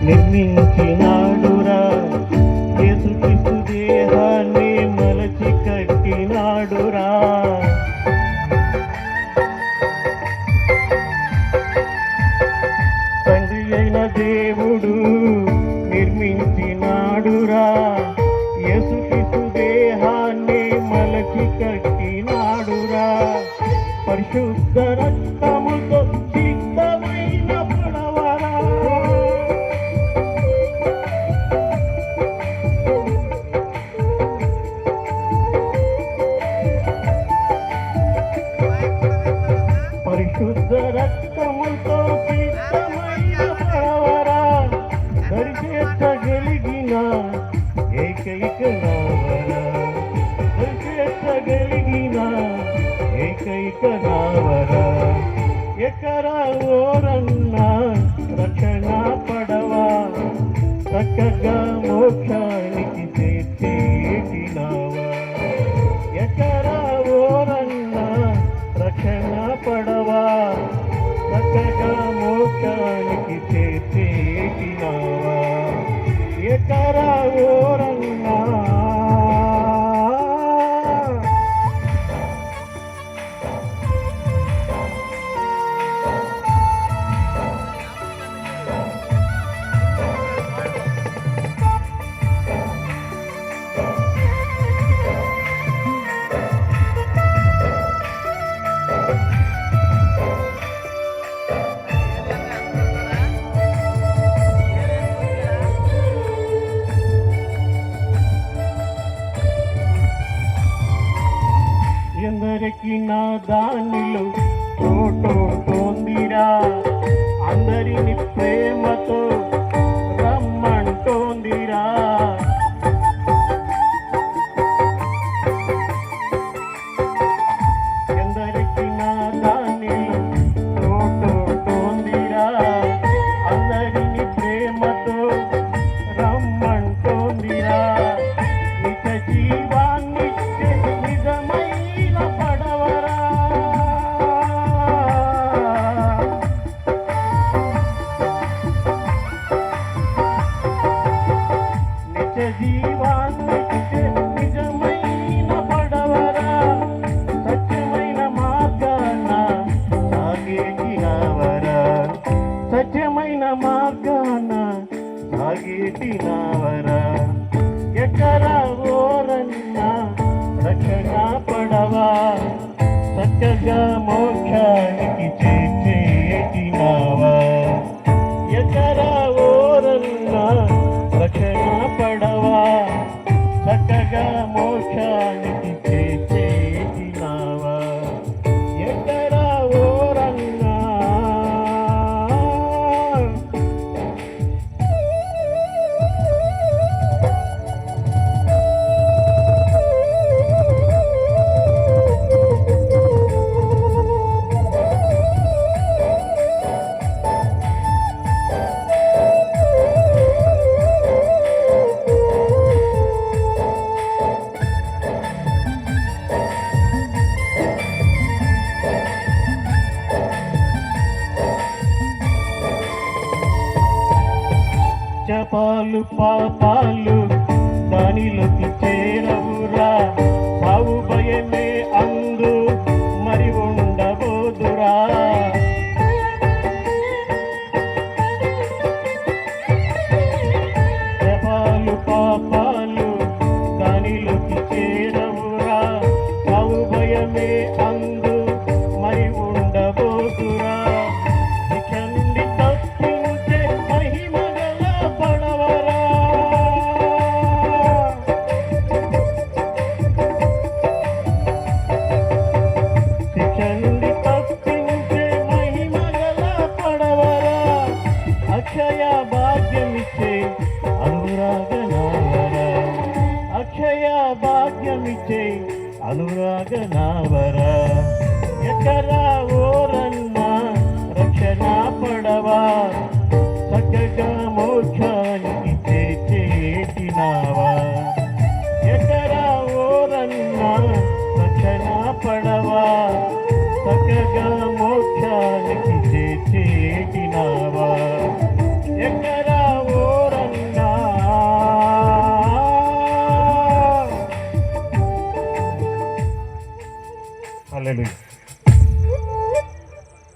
నిర్మించినాడురా, యేసుక్రీస్తు దేహాన్ని మలచి కట్టినాడురా. తండ్రి అయిన దేవుడు నిర్మించినాడురా, యేసుక్రీస్తు దేహాన్ని మలచి కట్టినాడురా. పరిశుద్ధ రక్తముతో సిద్ధమైన పడవరా, పరిశుద్ధ రక్తముతో సిద్ధమైన పడవరా, దరిచేర్చగలిగిన ఏకైక నావరా, దరిచేర్చగలిగిన ఏకైక నావరా. ఎకరా ఓరన్నా రక్షణ పడవా, చక్కగా మోక్షానికి చేర్చేటి నావా. ఎకరా ఓరన్నా రక్షణ పడవా, చక్కగా మోక్షానికి చేర్చేటి నావా. ఎకరా ఓరన్నా ఎందరికి నా దానిలో చోటోటోందిరా, అందరిని ప్రేమతో రమ్మంటోందిరా. ఎందరికి నా దానిలో చోటోటోందిరా, అందరిని ప్రేమతో రమ్మంటోందిరా. నిజ జీవాన్నిచ్చే నిజమైన పడవరా, నిజ జీవాన్నిచ్చే నిజమైన పడవరా. సత్యమైన మార్గాన సాగేటి నావరా, సత్యమైన మార్గాన సాగేటి నావరా. ఎకరా ఓరన్నా రక్షణ పడవా, చక్కగా మోక్షానికి చేర్చేటి నావా. ఎకరా ఓరన్నా రక్షణ పడవా, చక్కగా మోక్షానికి చేర్చేటి నావా. ఎకరా ఓరన్నా జపాలు పాపాలు దానిలోకి చేరవురా, సావు భయమే అందు మరి ఉండబోదురా. జపాలు పాపాలు దానిలోకి చేరవురా, సావు భయమే అందు మరి ఉండబోదురా. శిక్ష నుండి తప్పించే మహిమ పడవరా, శిక్ష నుండి తప్పించే మహిమ గల పడవరా. అక్షయ భాగ్యమిచ్చే అనురాగ నావరా, అక్షయ భాగ్యమిచ్చే అనురాగ నావరా. ఎకరా ఓరన్నా రక్షణ పడవా, చక్కగా మోక్షానికి చేర్చేటి నావా. ఎకరా ఓరన్నా రక్షణ పడవా, చక్కగా మోక్షానికి చేర్చేటి నావా. ఎకరా హల్లెలూయా.